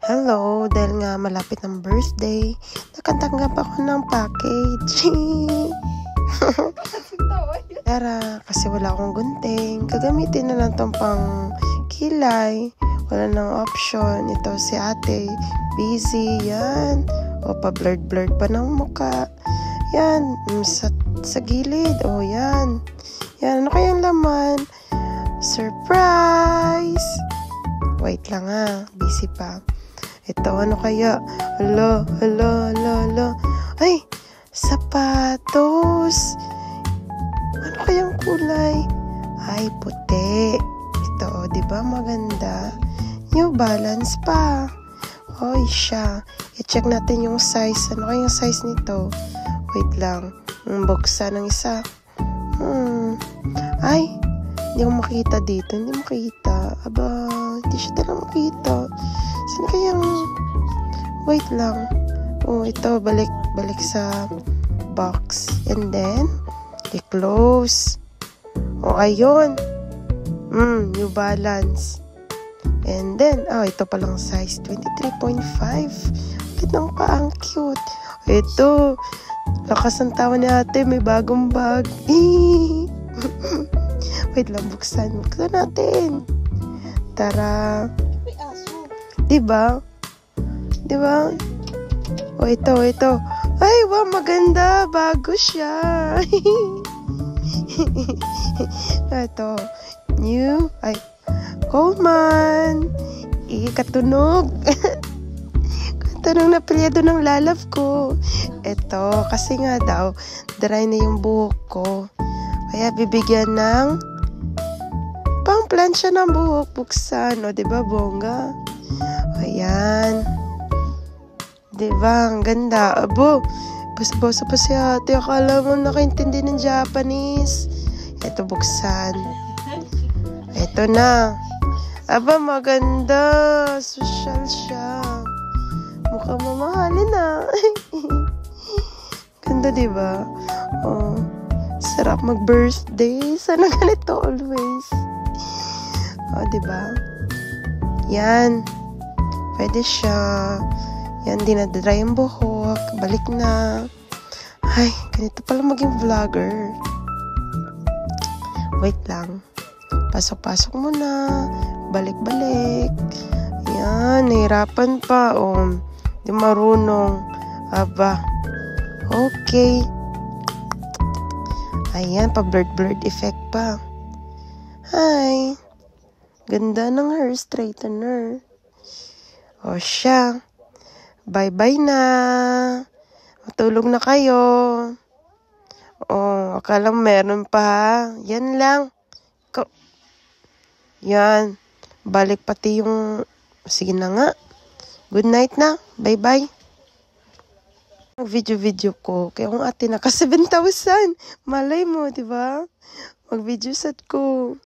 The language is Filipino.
Hello, dahil nga malapit ng birthday, nakatanggap ako ng package. Tara, kasi wala akong gunting. Gagamitin na lang tong pang kilay. Wala nang option. Ito si ate, busy. Yan. O, pa-blurred pa ng muka. Yan. Sa gilid. O, yan. Yan. Ano kayang laman? Surprise! Wait lang ha. Busy pa. Ito, ano kaya? Hala. Ay, sapatos. Ano kayang kulay? Ay, puti. Ito, di ba maganda? New Balance pa. Hoy, siya. I-check natin yung size. Ano kayang size nito? Wait lang. Buksan ng isa. Ay, hindi ko makita dito. Hindi makita. Aba, hindi siya talagang makita. Saan kayang... Wait lang. Oh, ito. Balik sa box. And then, i-close. Oh, ayun. New Balance. And then, ito palang size. 23.5. Bakit nang paang cute. Ito. Lakas ang tawa ni ate. May bagong bag. Wait lang, buksan natin. Tara. Diba? Oh, ito. Ay, wow, maganda. Bago siya. Ito. New. Ay, Coleman. Katunog. Katunog na pilyado ng lalab ko. Ito, kasi nga daw, dry na yung buhok ko. Kaya bibigyan ng pang-plansya ng buhok. Buksan. O, diba, bongga? Ayan. Diba? Ang ganda. Abo, basa-basa pa si ate. Akala mo nakaintindi ng Japanese. Ito, buksan. Ito na. Aba, maganda. Social siya. Mukhang mamahalin na. Ganda, diba? Oh. Sarap mag-birthday. Sana ganito always. O, diba? Yan. Pwede siya. Yan, dinadry yung buhok. Balik na. Ay, ganito pala maging vlogger. Wait lang. Pasok-pasok muna. Balik-balik. Yan, nahirapan pa. O, di marunong. Aba. Okay. Ayan, pa-blurred effect pa. Hi. Ganda ng hair straightener. O siya. Bye-bye na. Matulog na kayo. O, akala meron pa. Yan lang. Yan. Balik pati yung... Sige na nga. Good night na. Bye-bye. Mag-video ko. Kaya kung ate naka 7,000. Malay mo, diba? Mag-video set ko.